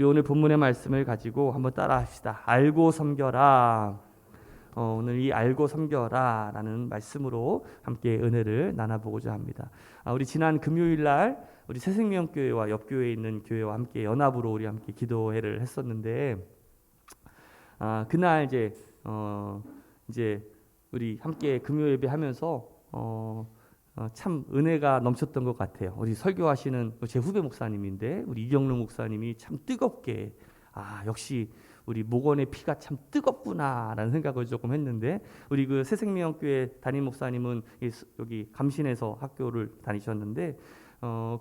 우리 오늘 본문의 말씀을 가지고 한번 따라합시다. 알고 섬겨라. 오늘 이 알고 섬겨라 라는 말씀으로 함께 은혜를 나눠보고자 합니다. 우리 지난 금요일날 우리 새생명교회와 옆교회에 있는 교회와 함께 연합으로 우리 함께 기도회를 했었는데, 그날 이제 우리 함께 금요 예배하면서 참 은혜가 넘쳤던 것 같아요. 우리 설교하시는 제 후배 목사님인데 우리 이경록 목사님이 참 뜨겁게 역시 우리 목원의 피가 참 뜨겁구나라는 생각을 조금 했는데, 우리 그 새생명교회 담임 목사님은 여기 감신에서 학교를 다니셨는데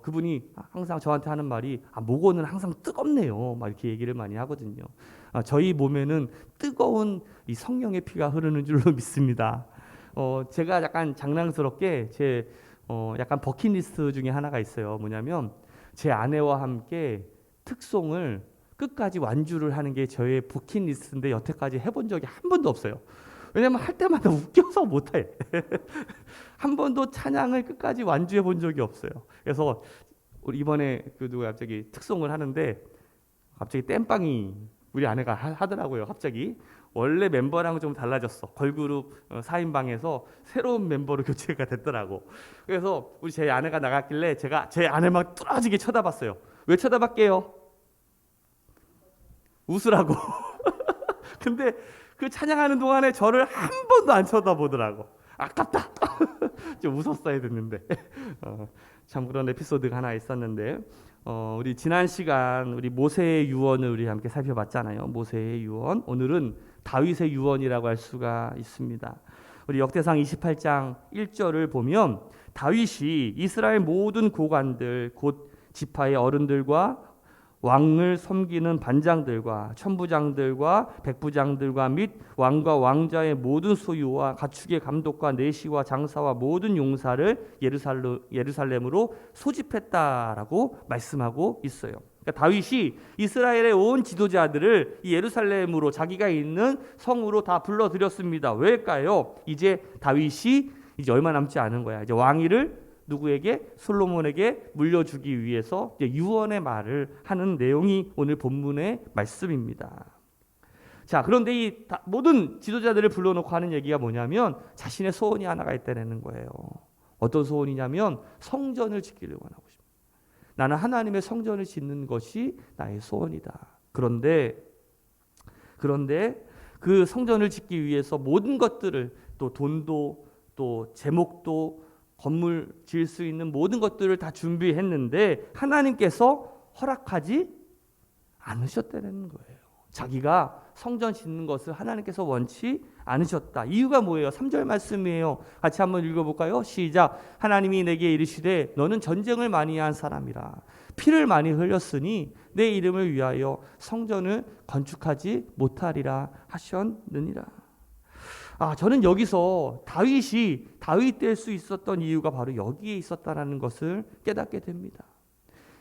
그분이 항상 저한테 하는 말이 목원은 항상 뜨겁네요 막 이렇게 얘기를 많이 하거든요. 저희 몸에는 뜨거운 이 성령의 피가 흐르는 줄로 믿습니다. 제가 약간 장난스럽게 제 약간 버킷리스트 중에 하나가 있어요. 뭐냐면 제 아내와 함께 특송을 끝까지 완주를 하는 게 저의 버킷리스트인데 여태까지 해본 적이 한 번도 없어요. 왜냐면 할 때마다 웃겨서 못해. 한 번도 찬양을 끝까지 완주해 본 적이 없어요. 그래서 우리 이번에 갑자기 특송을 하는데 갑자기 땜빵이 우리 아내가 하더라고요. 갑자기 원래 멤버랑 좀 달라졌어. 걸그룹 4인방에서 새로운 멤버로 교체가 됐더라고. 그래서 우리 제 아내가 나갔길래 제가 제 아내 막 뚫어지게 쳐다봤어요. 왜 쳐다봤게요? 웃으라고. 근데 그 찬양하는 동안에 저를 한 번도 안 쳐다보더라고. 아깝다. 좀 웃었어야 됐는데. 참 그런 에피소드가 하나 있었는데, 우리 지난 시간 우리 모세의 유언을 우리 함께 살펴봤잖아요. 모세의 유언. 오늘은 다윗의 유언이라고 할 수가 있습니다. 우리 역대상 28장 1절을 보면 다윗이 이스라엘 모든 고관들 곧 지파의 어른들과 왕을 섬기는 반장들과 천부장들과 백부장들과 및 왕과 왕자의 모든 소유와 가축의 감독과 내시와 장사와 모든 용사를 예루살렘으로 소집했다라고 말씀하고 있어요. 그러니까 다윗이 이스라엘의 온 지도자들을 이 예루살렘으로 자기가 있는 성으로 다 불러들였습니다. 왜일까요? 이제 다윗이 이제 얼마 남지 않은 거야. 이제 왕위를 누구에게? 솔로몬에게 물려주기 위해서 유언의 말을 하는 내용이 오늘 본문의 말씀입니다. 자, 그런데 이 모든 지도자들을 불러놓고 하는 얘기가 뭐냐면 자신의 소원이 하나가 있다는 거예요. 어떤 소원이냐면 성전을 짓기를 원하고 싶습니다. 나는 하나님의 성전을 짓는 것이 나의 소원이다. 그런데 그 성전을 짓기 위해서 모든 것들을, 또 돈도 또 제목도 건물 지을 수 있는 모든 것들을 다 준비했는데 하나님께서 허락하지 않으셨다는 거예요. 자기가 성전 짓는 것을 하나님께서 원치 않으셨다. 이유가 뭐예요? 3절 말씀이에요. 같이 한번 읽어볼까요? 시작. 하나님이 내게 이르시되 너는 전쟁을 많이 한 사람이라 피를 많이 흘렸으니 내 이름을 위하여 성전을 건축하지 못하리라 하셨느니라. 저는 여기서 다윗이 다윗 될 수 있었던 이유가 바로 여기에 있었다는 것을 깨닫게 됩니다.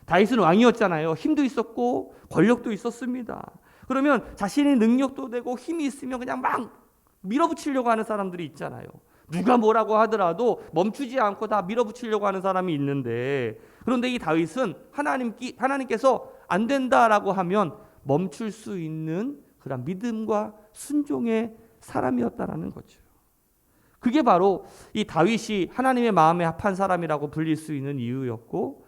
다윗은 왕이었잖아요. 힘도 있었고 권력도 있었습니다. 그러면 자신의 능력도 되고 힘이 있으면 그냥 막 밀어붙이려고 하는 사람들이 있잖아요. 누가 뭐라고 하더라도 멈추지 않고 다 밀어붙이려고 하는 사람이 있는데, 그런데 이 다윗은 하나님께서 안 된다라고 하면 멈출 수 있는 그런 믿음과 순종의 사람이었다라는 거죠. 그게 바로 이 다윗이 하나님의 마음에 합한 사람이라고 불릴 수 있는 이유였고,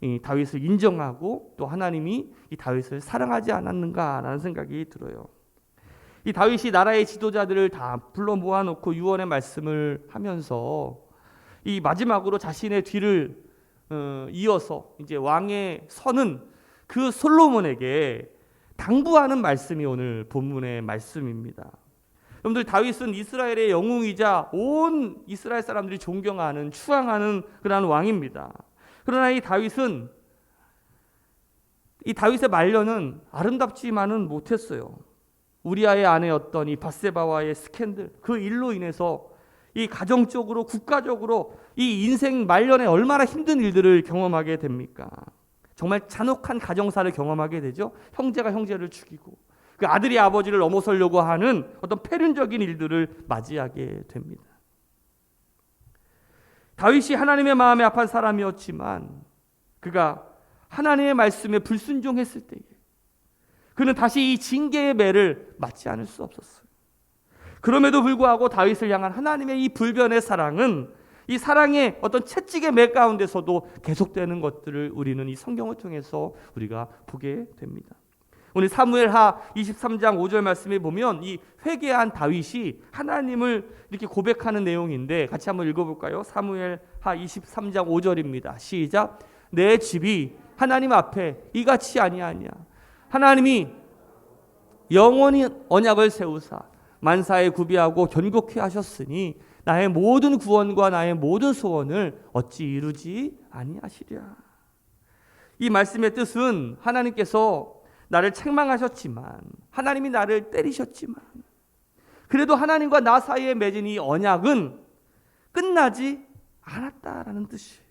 이 다윗을 인정하고 또 하나님이 이 다윗을 사랑하지 않았는가라는 생각이 들어요. 이 다윗이 나라의 지도자들을 다 불러 모아놓고 유언의 말씀을 하면서 이 마지막으로 자신의 뒤를 이어서 이제 왕의 서는 그 솔로몬에게 당부하는 말씀이 오늘 본문의 말씀입니다. 여러분들, 다윗은 이스라엘의 영웅이자 온 이스라엘 사람들이 존경하는, 추앙하는 그런 왕입니다. 그러나 이 다윗의 말년은 아름답지만은 못했어요. 우리아의 아내였던 이 밧세바와의 스캔들, 그 일로 인해서 이 가정적으로, 국가적으로 이 인생 말년에 얼마나 힘든 일들을 경험하게 됩니까? 정말 잔혹한 가정사를 경험하게 되죠. 형제가 형제를 죽이고 그 아들이 아버지를 넘어서려고 하는 어떤 패륜적인 일들을 맞이하게 됩니다. 다윗이 하나님의 마음에 합한 사람이었지만 그가 하나님의 말씀에 불순종했을 때에 그는 다시 이 징계의 매를 맞지 않을 수 없었어요. 그럼에도 불구하고 다윗을 향한 하나님의 이 불변의 사랑은 이 사랑의 어떤 채찍의 매 가운데서도 계속되는 것들을 우리는 이 성경을 통해서 우리가 보게 됩니다. 오늘 사무엘하 23장 5절 말씀에 보면 이 회개한 다윗이 하나님을 이렇게 고백하는 내용인데 같이 한번 읽어볼까요? 사무엘하 23장 5절입니다. 시작. 내 집이 하나님 앞에 이같이 아니하냐. 하나님이 영원히 언약을 세우사 만사에 구비하고 견고케 하셨으니 나의 모든 구원과 나의 모든 소원을 어찌 이루지 아니하시랴. 이 말씀의 뜻은 하나님께서 나를 책망하셨지만 하나님이 나를 때리셨지만 그래도 하나님과 나 사이에 맺은 이 언약은 끝나지 않았다라는 뜻이에요.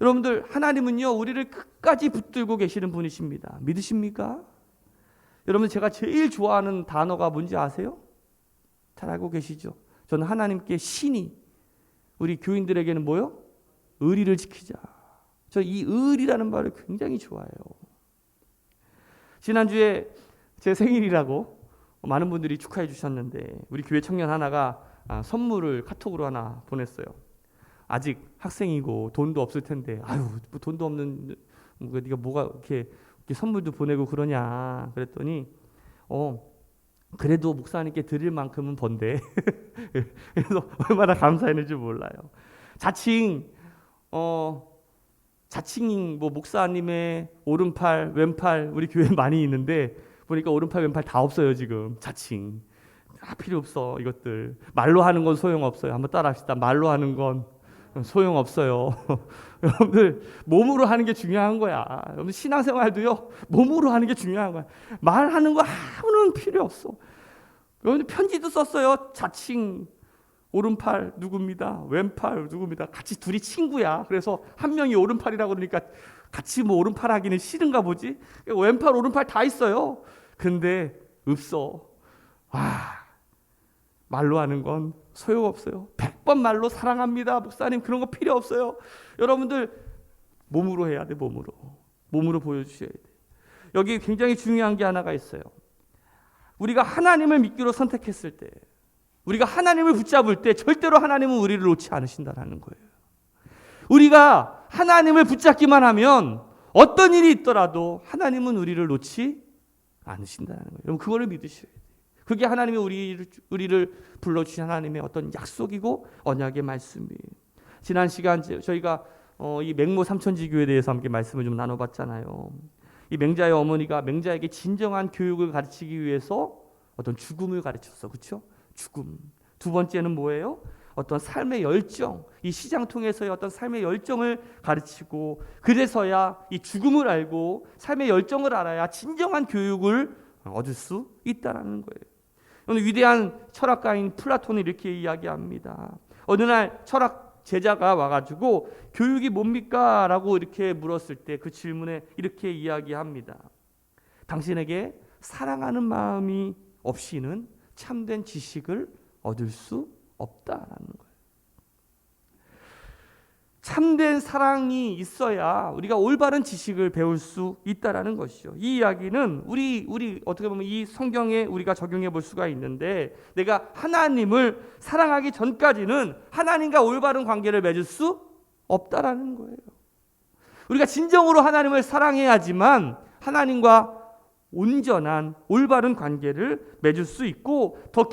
여러분들 하나님은요 우리를 끝까지 붙들고 계시는 분이십니다. 믿으십니까? 여러분 제가 제일 좋아하는 단어가 뭔지 아세요? 잘 알고 계시죠? 저는 하나님께 신이 우리 교인들에게는 뭐요? 의리를 지키자. 저 이 의리라는 말을 굉장히 좋아해요. 지난주에 제 생일이라고 많은 분들이 축하해 주셨는데 우리 교회 청년 하나가 선물을 카톡으로 하나 보냈어요. 아직 학생이고 돈도 없을 텐데 아유 뭐 돈도 없는 네가 뭐가 이렇게 선물도 보내고 그러냐 그랬더니 그래도 목사님께 드릴 만큼은 번대. 그래서 얼마나 감사했는지 몰라요. 자칭 뭐 목사님의 오른팔 왼팔 우리 교회에 많이 있는데 보니까 오른팔 왼팔 다 없어요 지금. 자칭 다 필요 없어 이것들. 말로 하는 건 소용없어요. 한번 따라합시다. 말로 하는 건 소용없어요. 여러분들 몸으로 하는 게 중요한 거야. 여러분 신앙생활도요 몸으로 하는 게 중요한 거야. 말하는 거 아무런 필요 없어. 여러분들 편지도 썼어요. 자칭 오른팔 누굽니다. 왼팔 누굽니다. 같이 둘이 친구야. 그래서 한 명이 오른팔이라고 그러니까 같이 뭐 오른팔 하기는 싫은가 보지. 왼팔 오른팔 다 있어요. 근데 없어. 말로 하는 건 소용없어요. 100번 말로 사랑합니다. 목사님 그런 거 필요 없어요. 여러분들 몸으로 해야 돼. 몸으로 보여주셔야 돼. 여기 굉장히 중요한 게 하나가 있어요. 우리가 하나님을 믿기로 선택했을 때 우리가 하나님을 붙잡을 때 절대로 하나님은 우리를 놓지 않으신다는 거예요. 우리가 하나님을 붙잡기만 하면 어떤 일이 있더라도 하나님은 우리를 놓지 않으신다는 거예요. 여러분 그거를 믿으셔야 돼요. 그게 하나님이 우리를 불러주신 하나님의 어떤 약속이고 언약의 말씀이에요. 지난 시간 저희가 이 맹모 삼천지교에 대해서 함께 말씀을 좀 나눠봤잖아요. 이 맹자의 어머니가 맹자에게 진정한 교육을 가르치기 위해서 어떤 죽음을 가르쳤어. 그렇죠? 죽음. 두 번째는 뭐예요? 어떤 삶의 열정, 이 시장 통해서의 어떤 삶의 열정을 가르치고 그래서야 이 죽음을 알고 삶의 열정을 알아야 진정한 교육을 얻을 수 있다는 거예요. 오늘 위대한 철학가인 플라톤이 이렇게 이야기합니다. 어느 날 철학 제자가 와가지고 교육이 뭡니까? 라고 이렇게 물었을 때 그 질문에 이렇게 이야기합니다. 당신에게 사랑하는 마음이 없이는 참된 지식을 얻을 수 없다라는 거예요. 참된 사랑이 있어야 우리가 올바른 지식을 배울 수 있다라는 것이죠. 이 이야기는 우리 어떻게 보면 이 성경에 우리가 적용해 볼 수가 있는데 내가 하나님을 사랑하기 전까지는 하나님과 올바른 관계를 맺을 수 없다라는 거예요. 우리가 진정으로 하나님을 사랑해야지만 하나님과 온전한 올바른 관계를 맺을 수 있고 더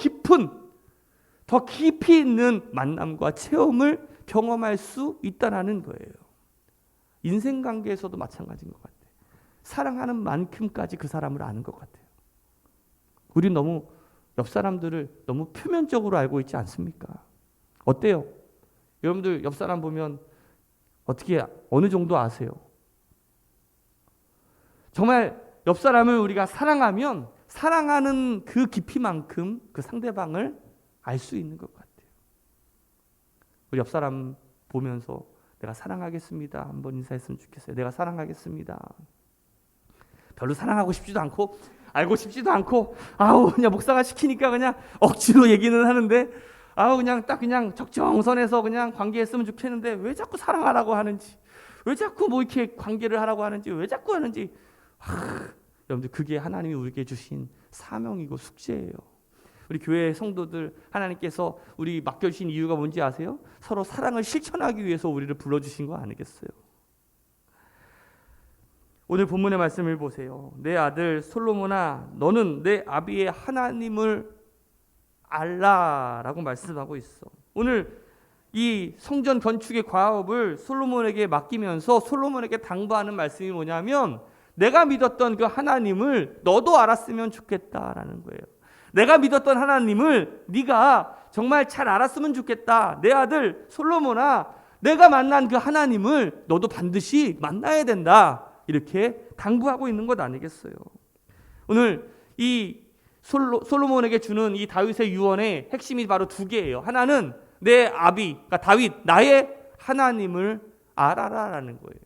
깊이 있는 만남과 체험을 경험할 수 있다는 거예요. 인생관계에서도 마찬가지인 것 같아요. 사랑하는 만큼까지 그 사람을 아는 것 같아요. 우리 너무 옆 사람들을 너무 표면적으로 알고 있지 않습니까? 어때요? 여러분들 옆 사람 보면 어떻게 어느 정도 아세요? 정말 옆 사람을 우리가 사랑하면 사랑하는 그 깊이만큼 그 상대방을 알 수 있는 것 같아요. 우리 옆 사람 보면서 내가 사랑하겠습니다. 한번 인사했으면 좋겠어요. 내가 사랑하겠습니다. 별로 사랑하고 싶지도 않고 알고 싶지도 않고 그냥 목사가 시키니까 그냥 억지로 얘기는 하는데 그냥 적정선에서 그냥 관계했으면 좋겠는데 왜 자꾸 사랑하라고 하는지 왜 자꾸 뭐 이렇게 관계를 하라고 하는지, 왜 자꾸 하는지. 여러분들, 그게 하나님이 우리에게 주신 사명이고 숙제예요. 우리 교회 성도들, 하나님께서 우리 맡겨주신 이유가 뭔지 아세요? 서로 사랑을 실천하기 위해서 우리를 불러주신 거 아니겠어요? 오늘 본문의 말씀을 보세요. 내 아들 솔로몬아, 너는 내 아비의 하나님을 알라라고 말씀하고 있어. 오늘 이 성전 건축의 과업을 솔로몬에게 맡기면서 솔로몬에게 당부하는 말씀이 뭐냐면, 내가 믿었던 그 하나님을 너도 알았으면 좋겠다라는 거예요. 내가 믿었던 하나님을 네가 정말 잘 알았으면 좋겠다. 내 아들 솔로몬아, 내가 만난 그 하나님을 너도 반드시 만나야 된다. 이렇게 당부하고 있는 것 아니겠어요? 오늘 이 솔로몬에게 주는 이 다윗의 유언의 핵심이 바로 두 개예요. 하나는 내 아비, 그러니까 다윗, 나의 하나님을 알아라라는 거예요.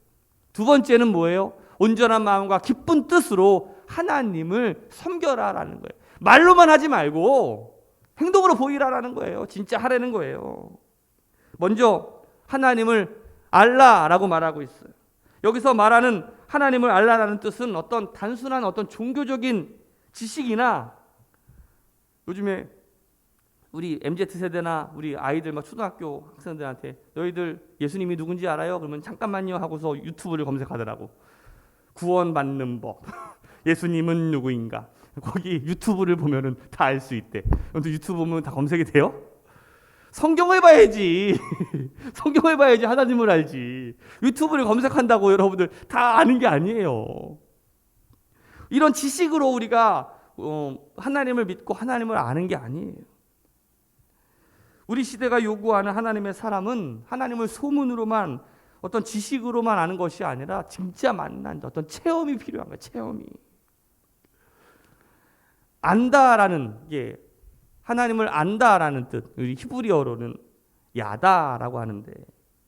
두 번째는 뭐예요? 온전한 마음과 기쁜 뜻으로 하나님을 섬겨라라는 거예요. 말로만 하지 말고 행동으로 보이라라는 거예요. 진짜 하라는 거예요. 먼저 하나님을 알라라고 말하고 있어요. 여기서 말하는 하나님을 알라라는 뜻은 어떤 단순한 어떤 종교적인 지식이나, 요즘에 우리 MZ세대나 우리 아이들 막 초등학교 학생들한테 너희들 예수님이 누군지 알아요? 그러면 잠깐만요 하고서 유튜브를 검색하더라고. 구원받는 법. 예수님은 누구인가? 거기 유튜브를 보면은 다 알 수 있대. 근데 유튜브 보면 다 검색이 돼요? 성경을 봐야지. 성경을 봐야지 하나님을 알지. 유튜브를 검색한다고 여러분들 다 아는 게 아니에요. 이런 지식으로 우리가 하나님을 믿고 하나님을 아는 게 아니에요. 우리 시대가 요구하는 하나님의 사람은 하나님을 소문으로만, 어떤 지식으로만 아는 것이 아니라 진짜 만난 어떤 체험이 필요한 거예요. 체험이. 안다라는 게, 하나님을 안다라는 뜻, 우리 히브리어로는 야다라고 하는데,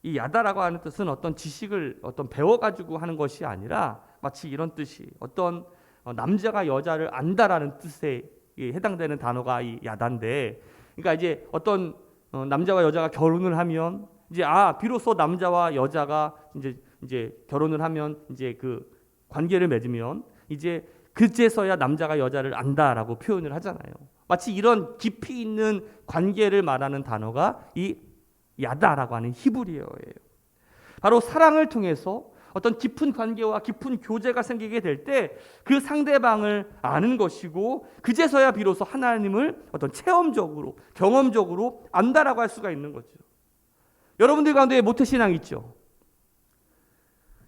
이 야다라고 하는 뜻은 어떤 지식을 어떤 배워가지고 하는 것이 아니라 마치 이런 뜻이, 어떤 남자가 여자를 안다라는 뜻에 해당되는 단어가 이 야다인데, 그러니까 이제 어떤 남자와 여자가 결혼을 하면 이제 비로소 남자와 여자가 이제 결혼을 하면, 이제 그 관계를 맺으면 이제 그제서야 남자가 여자를 안다라고 표현을 하잖아요. 마치 이런 깊이 있는 관계를 말하는 단어가 이 야다라고 하는 히브리어예요. 바로 사랑을 통해서 어떤 깊은 관계와 깊은 교제가 생기게 될 때 그 상대방을 아는 것이고, 그제서야 비로소 하나님을 어떤 체험적으로, 경험적으로 안다라고 할 수가 있는 거죠. 여러분들 가운데 모태신앙 있죠?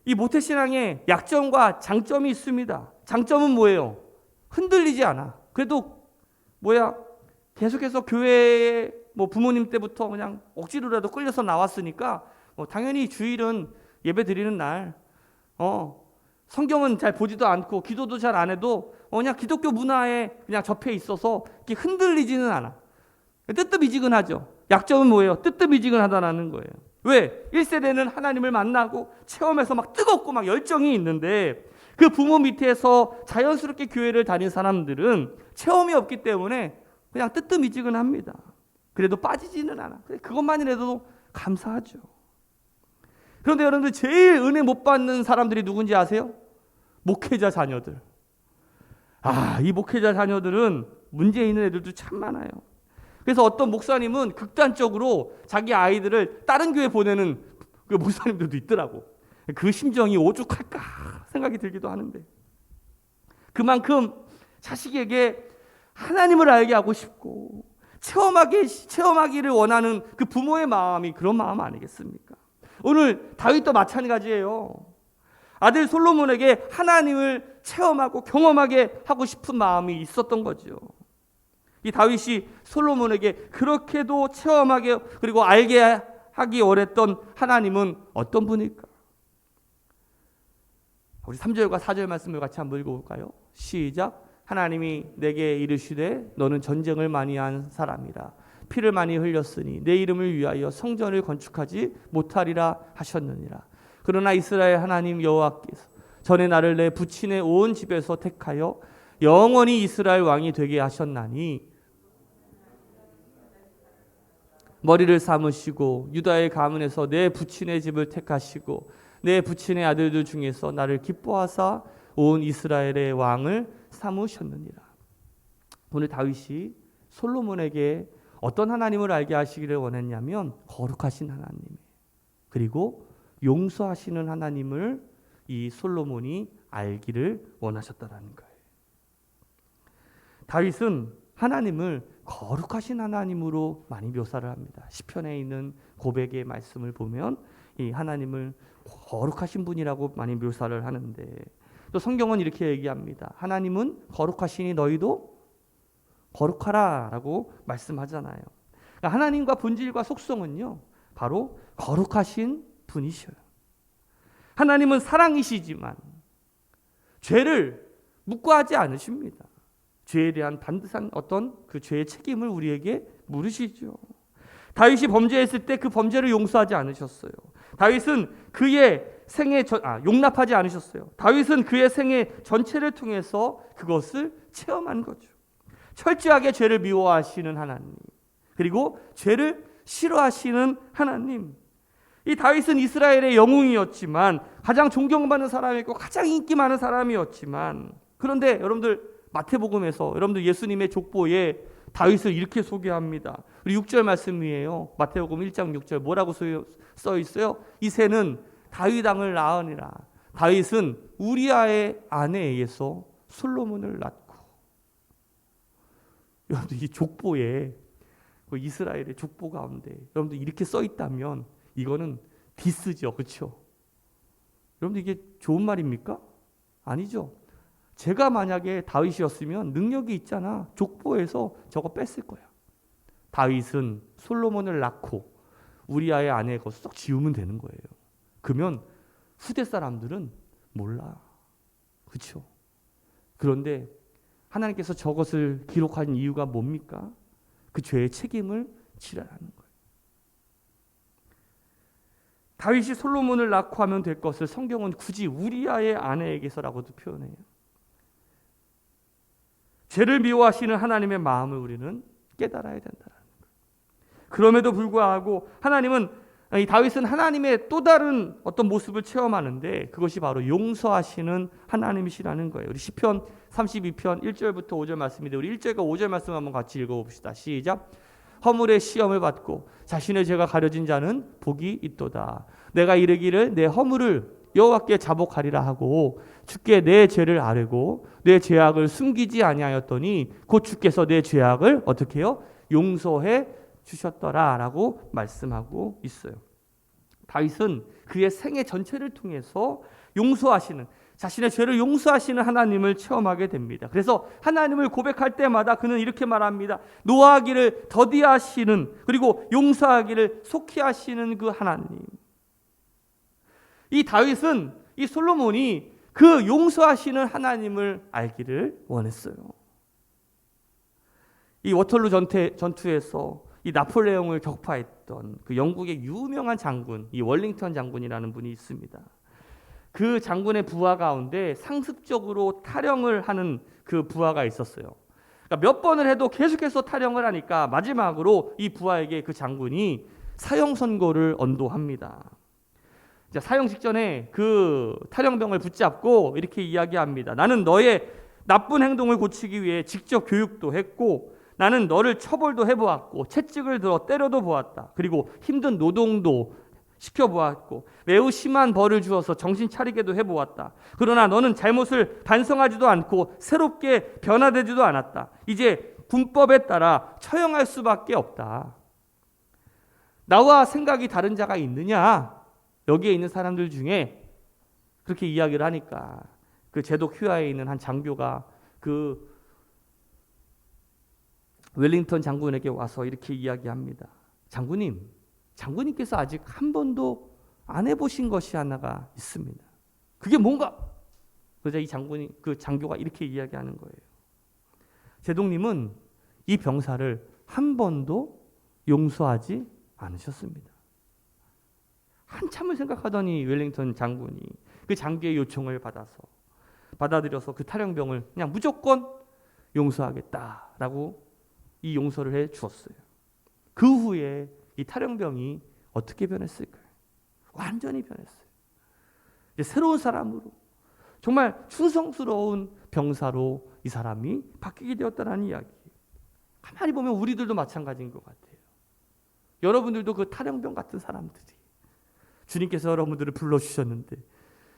이 모태신앙에 약점과 장점이 있습니다. 장점은 뭐예요? 흔들리지 않아. 그래도 계속해서 교회에 부모님 때부터 그냥 억지로라도 끌려서 나왔으니까 당연히 주일은 예배 드리는 날, 성경은 잘 보지도 않고 기도도 잘 안 해도 그냥 기독교 문화에 그냥 접해 있어서 이렇게 흔들리지는 않아. 뜨뜻미지근하죠. 약점은 뭐예요? 뜨뜻미지근하다는 거예요. 왜? 1세대는 하나님을 만나고 체험해서 막 뜨겁고 막 열정이 있는데, 그 부모 밑에서 자연스럽게 교회를 다닌 사람들은 체험이 없기 때문에 그냥 뜨뜻미지근합니다. 그래도 빠지지는 않아. 그것만이라도 감사하죠. 그런데 여러분들, 제일 은혜 못 받는 사람들이 누군지 아세요? 목회자 자녀들. 이 목회자 자녀들은 문제 있는 애들도 참 많아요. 그래서 어떤 목사님은 극단적으로 자기 아이들을 다른 교회 보내는 그 목사님들도 있더라고. 그 심정이 오죽할까 생각이 들기도 하는데, 그만큼 자식에게 하나님을 알게 하고 싶고 체험하기를 원하는 그 부모의 마음이 그런 마음 아니겠습니까? 오늘 다윗도 마찬가지예요. 아들 솔로몬에게 하나님을 체험하고 경험하게 하고 싶은 마음이 있었던 거죠. 이 다윗이 솔로몬에게 그렇게도 체험하게 그리고 알게 하기 원했던 하나님은 어떤 분일까? 우리 3절과 4절 말씀을 같이 한번 읽어볼까요? 시작. 하나님이 내게 이르시되 너는 전쟁을 많이 한 사람이라. 피를 많이 흘렸으니 내 이름을 위하여 성전을 건축하지 못하리라 하셨느니라. 그러나 이스라엘 하나님 여호와께서 전에 나를 내 부친의 온 집에서 택하여 영원히 이스라엘 왕이 되게 하셨나니 머리를 삼으시고 유다의 가문에서 내 부친의 집을 택하시고 내 부친의 아들들 중에서 나를 기뻐하사 온 이스라엘의 왕을 삼으셨느니라. 오늘 다윗이 솔로몬에게 어떤 하나님을 알게 하시기를 원했냐면 거룩하신 하나님, 그리고 용서하시는 하나님을 이 솔로몬이 알기를 원하셨다라는 거예요. 다윗은 하나님을 거룩하신 하나님으로 많이 묘사를 합니다. 시편에 있는 고백의 말씀을 보면 이 하나님을 거룩하신 분이라고 많이 묘사를 하는데, 또 성경은 이렇게 얘기합니다. 하나님은 거룩하시니 너희도 거룩하라 라고 말씀하잖아요. 그러니까 하나님과 본질과 속성은요, 바로 거룩하신 분이셔요. 하나님은 사랑이시지만 죄를 묵과하지 않으십니다. 죄에 대한 반드시한 어떤 그 죄의 책임을 우리에게 물으시죠. 다윗이 범죄했을 때 그 범죄를 용서하지 않으셨어요. 다윗은 그의 생애 용납하지 않으셨어요. 다윗은 그의 생애 전체를 통해서 그것을 체험한 거죠. 철저하게 죄를 미워하시는 하나님, 그리고 죄를 싫어하시는 하나님. 이 다윗은 이스라엘의 영웅이었지만, 가장 존경받는 사람이고 가장 인기 많은 사람이었지만, 그런데 여러분들 마태복음에서 여러분들 예수님의 족보에 다윗을 이렇게 소개합니다. 우리 6절 말씀이에요. 마태복음 1장 6절 뭐라고 써 있어요? 이 새는 다윗 왕을 낳으니라. 다윗은 우리아의 아내에 의해서 솔로몬을 낳고. 여러분들 이 족보에, 그 이스라엘의 족보 가운데 여러분들 이렇게 써 있다면 이거는 디스죠, 그렇죠? 여러분들 이게 좋은 말입니까? 아니죠. 제가 만약에 다윗이었으면 능력이 있잖아, 족보에서 저거 뺐을 거야. 다윗은 솔로몬을 낳고 우리아의 아내의 것을 쏙 지우면 되는 거예요. 그러면 후대 사람들은 몰라, 그렇죠? 그런데 하나님께서 저것을 기록한 이유가 뭡니까? 그 죄의 책임을 지라는 거예요. 다윗이 솔로몬을 낳고 하면 될 것을 성경은 굳이 우리아의 아내에게서라고도 표현해요. 죄를 미워하시는 하나님의 마음을 우리는 깨달아야 된다는 거예요. 그럼에도 불구하고 이 다윗은 하나님의 또 다른 어떤 모습을 체험하는데, 그것이 바로 용서하시는 하나님이시라는 거예요. 우리 시편 32편 1절부터 5절 말씀인데, 우리 1절과 5절 말씀 한번 같이 읽어봅시다. 시작. 허물의 시험을 받고 자신의 죄가 가려진 자는 복이 있도다. 내가 이르기를 내 허물을 여호와께 자복하리라 하고 주께 내 죄를 아뢰고 내 죄악을 숨기지 아니하였더니 곧 주께서 내 죄악을 어떻게 해요? 용서해 주셨더라라고 말씀하고 있어요. 다윗은 그의 생애 전체를 통해서 자신의 죄를 용서하시는 하나님을 체험하게 됩니다. 그래서 하나님을 고백할 때마다 그는 이렇게 말합니다. 노하기를 더디하시는, 그리고 용서하기를 속히 하시는 그 하나님. 이 다윗은, 이 솔로몬이 그 용서하시는 하나님을 알기를 원했어요. 이 워털루 전투에서 이 나폴레옹을 격파했던 그 영국의 유명한 장군, 이 월링턴 장군이라는 분이 있습니다. 그 장군의 부하 가운데 상습적으로 탈영을 하는 그 부하가 있었어요. 그러니까 몇 번을 해도 계속해서 탈영을 하니까 마지막으로 이 부하에게 그 장군이 사형 선고를 언도합니다. 사형 직전에 그 탈영병을 붙잡고 이렇게 이야기합니다. 나는 너의 나쁜 행동을 고치기 위해 직접 교육도 했고, 나는 너를 처벌도 해보았고, 채찍을 들어 때려도 보았다. 그리고 힘든 노동도 시켜보았고, 매우 심한 벌을 주어서 정신 차리게도 해보았다. 그러나 너는 잘못을 반성하지도 않고 새롭게 변화되지도 않았다. 이제 군법에 따라 처형할 수밖에 없다. 나와 생각이 다른 자가 있느냐? 여기에 있는 사람들 중에 그렇게 이야기를 하니까 그 제독 휘하에 있는 한 장교가 그 웰링턴 장군에게 와서 이렇게 이야기합니다. 장군님께서 아직 한 번도 안 해보신 것이 하나가 있습니다. 그게 뭔가? 그러자 그 장교가 이렇게 이야기하는 거예요. 제독님은 이 병사를 한 번도 용서하지 않으셨습니다. 한참을 생각하더니 웰링턴 장군이 그 장교의 요청을 받아들여서 그 탈영병을 그냥 무조건 용서하겠다라고 이 용서를 해 주었어요. 그 후에 이 탈영병이 어떻게 변했을까요? 완전히 변했어요. 이제 새로운 사람으로 정말 충성스러운 병사로 이 사람이 바뀌게 되었다는 이야기. 가만히 보면 우리들도 마찬가지인 것 같아요. 여러분들도 그 탈영병 같은 사람들이 주님께서 여러분들을 불러주셨는데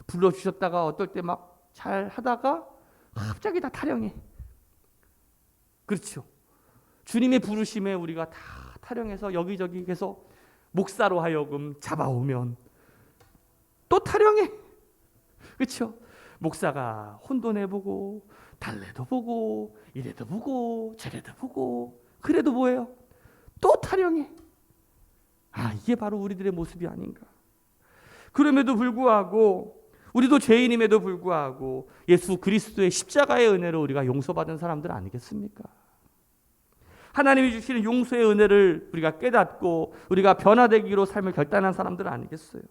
불러주셨다가 어떨 때 막 잘 하다가 갑자기 다 탈영해. 그렇죠. 주님의 부르심에 우리가 다 탈영해서 여기저기 계속 목사로 하여금 잡아오면 또 탈영해. 그렇죠. 목사가 혼돈해보고 달래도 보고 이래도 보고 저래도 보고 그래도 뭐예요? 또 탈영해. 이게 바로 우리들의 모습이 아닌가. 그럼에도 불구하고 우리도 죄인임에도 불구하고 예수 그리스도의 십자가의 은혜로 우리가 용서받은 사람들 아니겠습니까? 하나님이 주시는 용서의 은혜를 우리가 깨닫고 우리가 변화되기로 삶을 결단한 사람들 아니겠어요?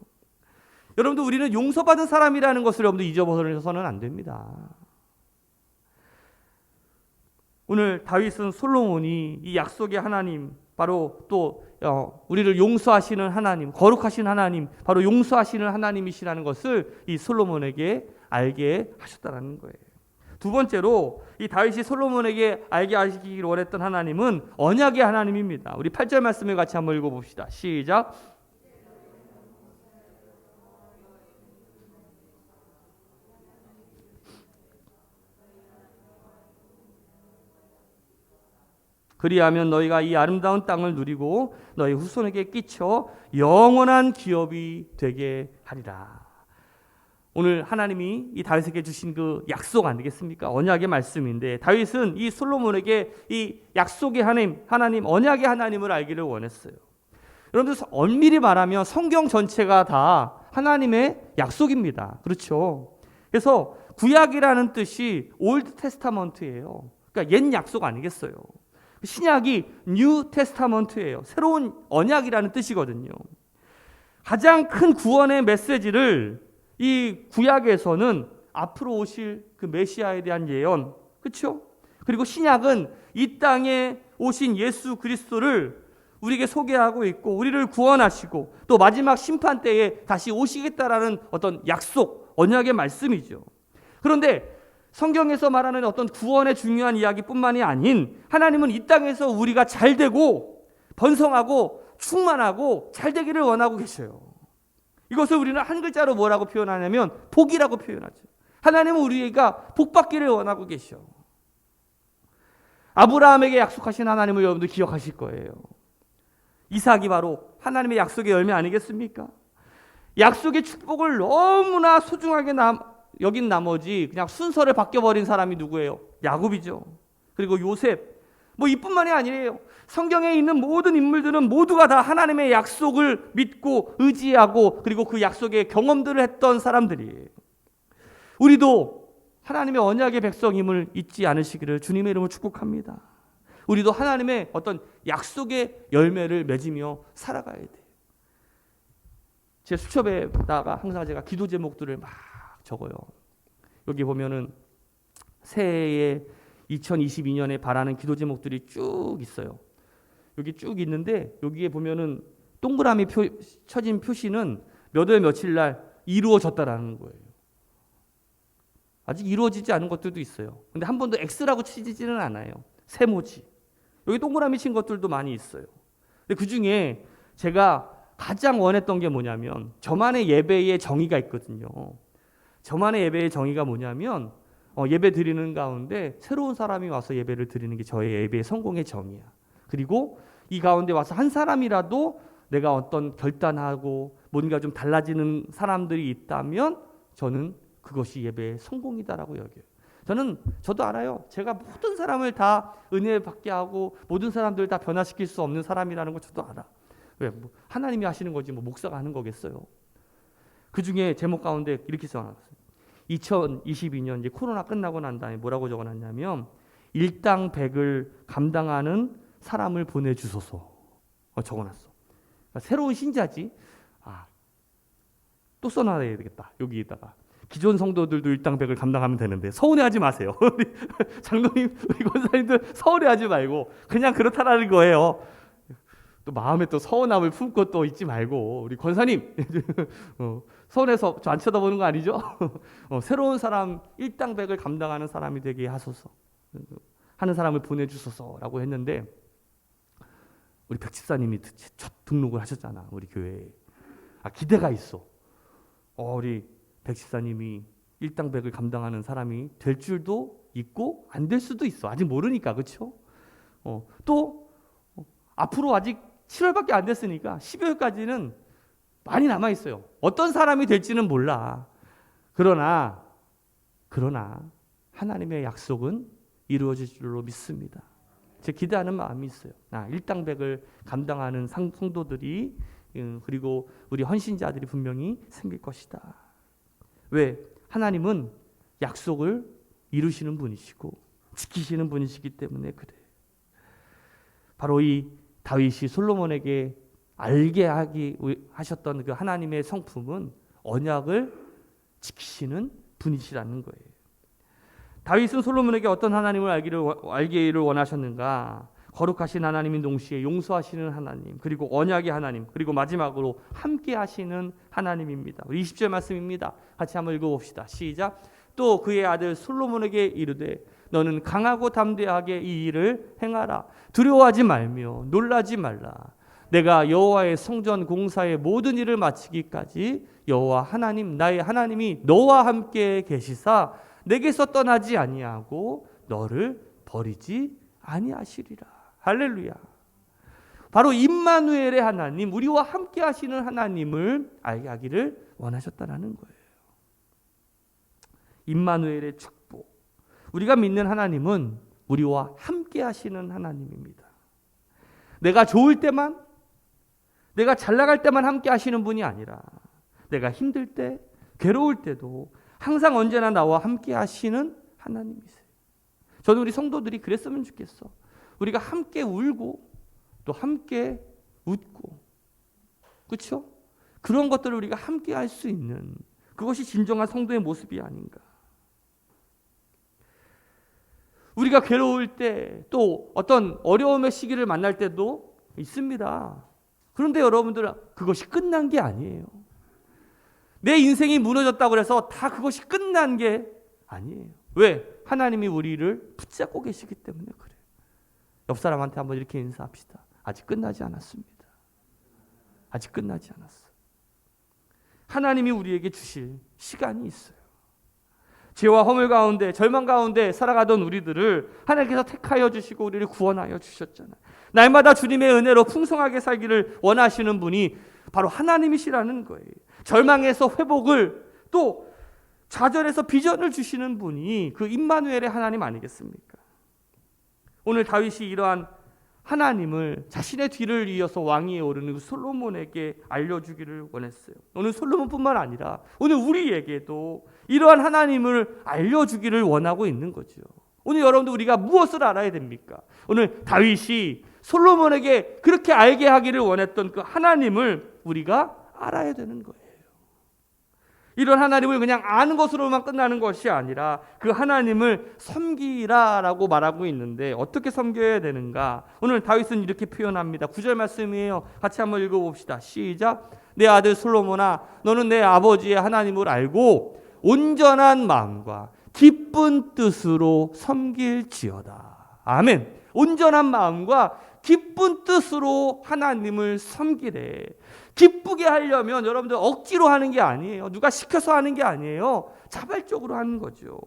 여러분들 우리는 용서받은 사람이라는 것을 여러분들 잊어버려서는 안 됩니다. 오늘 다윗은 솔로몬이 이 약속의 하나님 바로 또 우리를 용서하시는 하나님, 거룩하신 하나님, 바로 용서하시는 하나님이시라는 것을 이 솔로몬에게 알게 하셨다는 거예요. 두 번째로 이 다윗이 솔로몬에게 알게 하시기를 원했던 하나님은 언약의 하나님입니다. 우리 8절 말씀을 같이 한번 읽어봅시다. 시작. 그리하면 너희가 이 아름다운 땅을 누리고 너희 후손에게 끼쳐 영원한 기업이 되게 하리라. 오늘 하나님이 이 다윗에게 주신 그 약속 아니겠습니까? 언약의 말씀인데 다윗은 이 솔로몬에게 이 약속의 하나님, 언약의 하나님을 알기를 원했어요. 여러분들 엄밀히 말하면 성경 전체가 다 하나님의 약속입니다. 그렇죠? 그래서 구약이라는 뜻이 올드 테스타먼트예요. 그러니까 옛 약속 아니겠어요? 신약이 뉴 테스타먼트예요. 새로운 언약이라는 뜻이거든요. 가장 큰 구원의 메시지를 이 구약에서는 앞으로 오실 그 메시아에 대한 예언, 그렇죠? 그리고 신약은 이 땅에 오신 예수 그리스도를 우리에게 소개하고 있고 우리를 구원하시고 또 마지막 심판 때에 다시 오시겠다라는 어떤 약속, 언약의 말씀이죠. 그런데 성경에서 말하는 어떤 구원의 중요한 이야기뿐만이 아닌 하나님은 이 땅에서 우리가 잘 되고 번성하고 충만하고 잘 되기를 원하고 계셔요. 이것을 우리는 한 글자로 뭐라고 표현하냐면 복이라고 표현하죠. 하나님은 우리가 복받기를 원하고 계셔. 아브라함에게 약속하신 하나님을 여러분들 기억하실 거예요. 이삭이 바로 하나님의 약속의 열매 아니겠습니까? 약속의 축복을 너무나 소중하게 여긴 나머지 그냥 순서를 바뀌어버린 사람이 누구예요? 야곱이죠. 그리고 요셉. 이뿐만이 아니에요. 성경에 있는 모든 인물들은 모두가 다 하나님의 약속을 믿고 의지하고 그리고 그 약속의 경험들을 했던 사람들이에요. 우리도 하나님의 언약의 백성임을 잊지 않으시기를 주님의 이름으로 축복합니다. 우리도 하나님의 어떤 약속의 열매를 맺으며 살아가야 돼요. 제 수첩에다가 항상 제가 기도 제목들을 막 적어요. 여기 보면은 새해에 2022년에 바라는 기도 제목들이 쭉 있어요. 여기 쭉 있는데 여기에 보면은 동그라미 쳐진 표시는 몇 월 며칠 날 이루어졌다라는 거예요. 아직 이루어지지 않은 것들도 있어요. 근데 한 번도 X라고 치지는 않아요. 세모지. 여기 동그라미 친 것들도 많이 있어요. 근데 그 중에 제가 가장 원했던 게 뭐냐면 저만의 예배의 정의가 있거든요. 저만의 예배의 정의가 뭐냐면 예배 드리는 가운데 새로운 사람이 와서 예배를 드리는 게 저의 예배의 성공의 정의야. 그리고 이 가운데 와서 한 사람이라도 내가 어떤 결단하고 뭔가 좀 달라지는 사람들이 있다면 저는 그것이 예배의 성공이다라고 여겨요. 저도 알아요. 제가 모든 사람을 다 은혜 받게 하고 모든 사람들을 다 변화시킬 수 없는 사람이라는 거 저도 알아. 왜? 하나님이 하시는 거지 목사가 하는 거겠어요. 그 중에 제목 가운데 이렇게 써놨어요. 2022년 이제 코로나 끝나고 난 다음에 뭐라고 적어놨냐면 일당백을 감당하는 사람을 보내주소서 적어놨어. 그러니까 새로운 신자지. 또 써놔야 되겠다. 여기에다가 기존 성도들도 일당백을 감당하면 되는데 서운해하지 마세요. 장로님, 우리 권사님들 서운해하지 말고 그냥 그렇다라는 거예요. 또 마음에 또 서운함을 품고 또 있지 말고 우리 권사님 서운해서 저 안 쳐다보는 거 아니죠? 새로운 사람 일당백을 감당하는 사람이 되게 하소서 하는 사람을 보내주소서라고 했는데 우리 백 집사님이 첫 등록을 하셨잖아 우리 교회에. 기대가 있어. 우리 백 집사님이 일당백을 감당하는 사람이 될 줄도 있고 안 될 수도 있어. 아직 모르니까 그렇죠? 또 앞으로 아직 7월밖에 안 됐으니까 12월까지는 많이 남아 있어요. 어떤 사람이 될지는 몰라. 그러나 하나님의 약속은 이루어질 줄로 믿습니다. 제 기대하는 마음이 있어요. 일당백을 감당하는 성도들이 그리고 우리 헌신자들이 분명히 생길 것이다. 왜? 하나님은 약속을 이루시는 분이시고 지키시는 분이시기 때문에 그래. 바로 이 다윗이 솔로몬에게 알게 하셨던 그 하나님의 성품은 언약을 지키시는 분이시라는 거예요. 다윗은 솔로몬에게 어떤 하나님을 알기를 원하셨는가? 거룩하신 하나님인 동시에 용서하시는 하나님, 그리고 언약의 하나님, 그리고 마지막으로 함께 하시는 하나님입니다. 20절 말씀입니다. 같이 한번 읽어봅시다. 시작. 또 그의 아들 솔로몬에게 이르되 너는 강하고 담대하게 이 일을 행하라. 두려워하지 말며 놀라지 말라. 내가 여호와의 성전 공사의 모든 일을 마치기까지 여호와 하나님 나의 하나님이 너와 함께 계시사 내게서 떠나지 아니하고 너를 버리지 아니하시리라. 할렐루야. 바로 임마누엘의 하나님, 우리와 함께 하시는 하나님을 알게 하기를 원하셨다라는 거예요. 임마누엘의 축복. 우리가 믿는 하나님은 우리와 함께 하시는 하나님입니다. 내가 좋을 때만, 내가 잘 나갈 때만 함께 하시는 분이 아니라 내가 힘들 때, 괴로울 때도 항상 언제나 나와 함께 하시는 하나님이세요. 저는 우리 성도들이 그랬으면 좋겠어. 우리가 함께 울고 또 함께 웃고, 그렇죠? 그런 것들을 우리가 함께 할 수 있는 그것이 진정한 성도의 모습이 아닌가. 우리가 괴로울 때 또 어떤 어려움의 시기를 만날 때도 있습니다. 그런데 여러분들 그것이 끝난 게 아니에요. 내 인생이 무너졌다고 해서 다 그것이 끝난 게 아니에요. 왜? 하나님이 우리를 붙잡고 계시기 때문에 그래요. 옆 사람한테 한번 이렇게 인사합시다. 아직 끝나지 않았습니다. 아직 끝나지 않았어. 하나님이 우리에게 주실 시간이 있어요. 죄와 허물 가운데 절망 가운데 살아가던 우리들을 하나님께서 택하여 주시고 우리를 구원하여 주셨잖아요. 날마다 주님의 은혜로 풍성하게 살기를 원하시는 분이 바로 하나님이시라는 거예요. 절망에서 회복을 또 좌절에서 비전을 주시는 분이 그 임마누엘의 하나님 아니겠습니까? 오늘 다윗이 이러한 하나님을 자신의 뒤를 이어서 왕위에 오르는 솔로몬에게 알려주기를 원했어요. 오늘 솔로몬뿐만 아니라 오늘 우리에게도 이러한 하나님을 알려주기를 원하고 있는 거죠. 오늘 여러분들 우리가 무엇을 알아야 됩니까? 오늘 다윗이 솔로몬에게 그렇게 알게 하기를 원했던 그 하나님을 우리가 알아야 되는 거예요. 이런 하나님을 그냥 아는 것으로만 끝나는 것이 아니라 그 하나님을 섬기라라고 말하고 있는데 어떻게 섬겨야 되는가? 오늘 다윗은 이렇게 표현합니다. 9절 말씀이에요. 같이 한번 읽어봅시다. 시작. 내 아들 솔로몬아 너는 내 아버지의 하나님을 알고 온전한 마음과 기쁜 뜻으로 섬길지어다. 아멘. 온전한 마음과 기쁜 뜻으로 하나님을 섬기래. 기쁘게 하려면 여러분들 억지로 하는 게 아니에요. 누가 시켜서 하는 게 아니에요. 자발적으로 하는 거죠.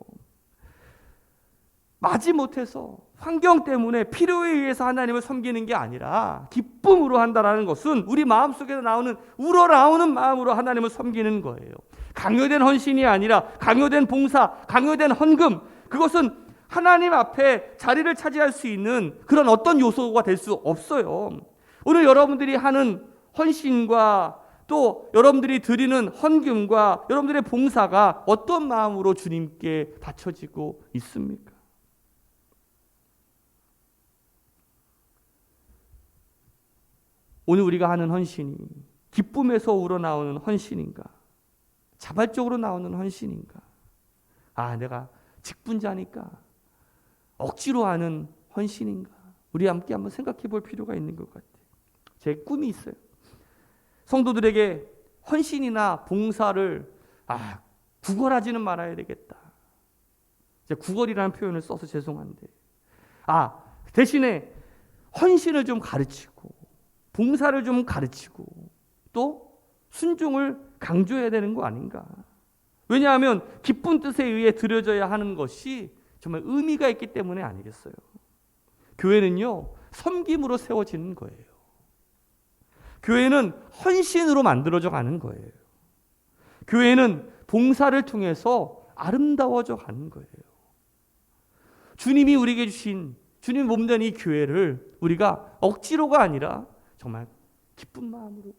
마지못해서 환경 때문에 필요에 의해서 하나님을 섬기는 게 아니라 기쁨으로 한다는 것은 우리 마음속에서 나오는 우러나오는 마음으로 하나님을 섬기는 거예요. 강요된 헌신이 아니라 강요된 봉사, 강요된 헌금, 그것은 하나님 앞에 자리를 차지할 수 있는 그런 어떤 요소가 될 수 없어요. 오늘 여러분들이 하는 헌신과 또 여러분들이 드리는 헌금과 여러분들의 봉사가 어떤 마음으로 주님께 바쳐지고 있습니까? 오늘 우리가 하는 헌신이 기쁨에서 우러나오는 헌신인가? 자발적으로 나오는 헌신인가? 내가 직분자니까 억지로 하는 헌신인가? 우리 함께 한번 생각해 볼 필요가 있는 것 같아요. 제 꿈이 있어요. 성도들에게 헌신이나 봉사를 구걸하지는 말아야 되겠다. 제가 구걸이라는 표현을 써서 죄송한데 대신에 헌신을 좀 가르치고 봉사를 좀 가르치고 또 순종을 강조해야 되는 거 아닌가. 왜냐하면 기쁜 뜻에 의해 드려져야 하는 것이 정말 의미가 있기 때문에 아니겠어요. 교회는요, 섬김으로 세워지는 거예요. 교회는 헌신으로 만들어져 가는 거예요. 교회는 봉사를 통해서 아름다워져 가는 거예요. 주님이 우리에게 주신 주님 몸된 이 교회를 우리가 억지로가 아니라 정말 기쁜 마음으로,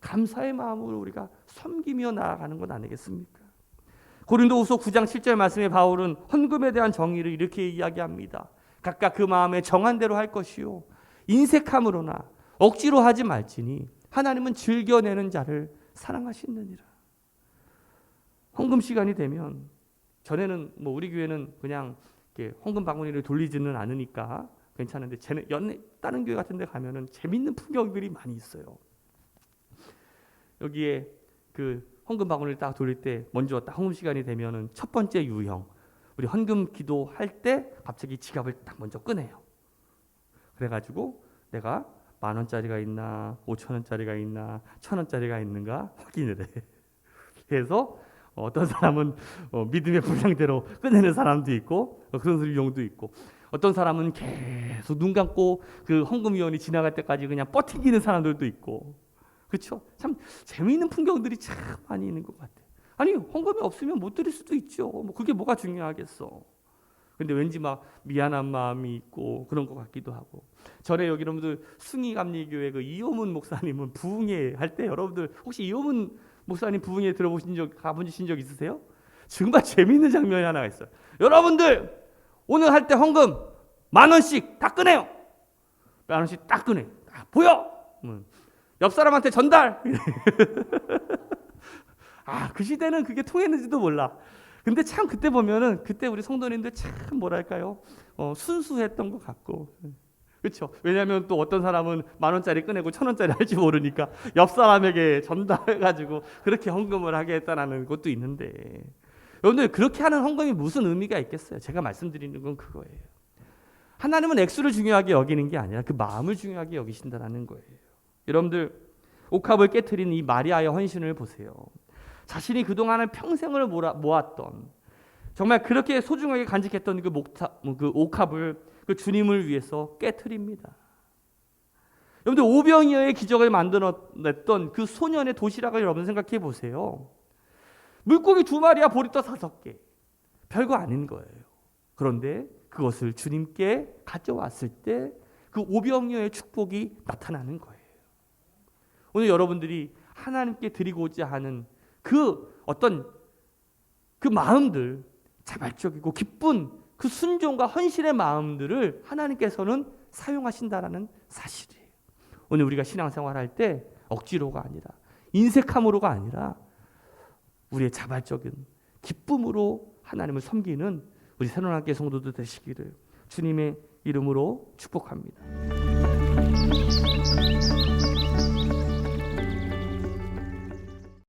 감사의 마음으로 우리가 섬기며 나아가는 것 아니겠습니까? 고린도후서 9장 7절 말씀에 바울은 헌금에 대한 정의를 이렇게 이야기합니다. 각각 그 마음에 정한 대로 할 것이요 인색함으로나 억지로 하지 말지니 하나님은 즐겨내는 자를 사랑하시느니라. 헌금 시간이 되면, 전에는 우리 교회는 그냥 이렇게 헌금 바구니를 돌리지는 않으니까 괜찮은데 다른 교회 같은 데 가면은 재밌는 풍경들이 많이 있어요. 여기에 그 헌금 바구니를 딱 돌릴 때 먼저 딱 헌금 시간이 되면은 첫 번째 유형, 우리 헌금 기도할 때 갑자기 지갑을 딱 먼저 꺼내요. 그래가지고 내가 10,000원짜리가 있나 5,000원짜리가 있나 1,000원짜리가 있는가 확인을 해. 그래서 어떤 사람은 믿음의 분량대로 꺼내는 사람도 있고 그런 유형도 있고, 어떤 사람은 계속 눈 감고 그 헌금위원이 지나갈 때까지 그냥 버티기는 사람들도 있고, 그렇죠? 참 재미있는 풍경들이 참 많이 있는 것 같아요. 아니, 헌금이 없으면 못 드릴 수도 있죠. 그게 뭐가 중요하겠어. 근데 왠지 막 미안한 마음이 있고 그런 것 같기도 하고. 전에 여기 여러분들 숭이감리교회 그 이호문 목사님은 부흥회 할 때, 여러분들 혹시 이호문 목사님 부흥회 가보신 적 있으세요? 정말 재미있는 장면이 하나가 있어요. 여러분들 오늘 할 때 헌금 10,000원씩 다 꺼내요. 10,000원씩 딱 꺼내. 보여. 옆 사람한테 전달. 그 시대는 그게 통했는지도 몰라. 근데 참 그때 보면은 그때 우리 성도님들 참 뭐랄까요? 순수했던 것 같고. 그렇죠? 왜냐하면 또 어떤 사람은 10,000원짜리 꺼내고 1,000원짜리 할지 모르니까 옆 사람에게 전달해가지고 그렇게 헌금을 하게 했다는 것도 있는데, 여러분들 그렇게 하는 헌금이 무슨 의미가 있겠어요? 제가 말씀드리는 건 그거예요. 하나님은 액수를 중요하게 여기는 게 아니라 그 마음을 중요하게 여기신다는 거예요. 여러분들 옥합을 깨트린 이 마리아의 헌신을 보세요. 자신이 그동안은 평생을 모았던, 정말 그렇게 소중하게 간직했던 그 옥합을 그 주님을 위해서 깨트립니다. 여러분들 오병이어의 기적을 만들어냈던 그 소년의 도시락을 여러분 생각해 보세요. 물고기 2마리와 보리떡 5개, 별거 아닌 거예요. 그런데 그것을 주님께 가져왔을 때 그 오병이어의 축복이 나타나는 거예요. 오늘 여러분들이 하나님께 드리고자 하는 그 어떤 그 마음들, 자발적이고 기쁜 그 순종과 헌신의 마음들을 하나님께서는 사용하신다라는 사실이에요. 오늘 우리가 신앙생활할 때 억지로가 아니라, 인색함으로가 아니라 우리의 자발적인 기쁨으로 하나님을 섬기는 우리 새로운학교 성도들 되시기를 주님의 이름으로 축복합니다.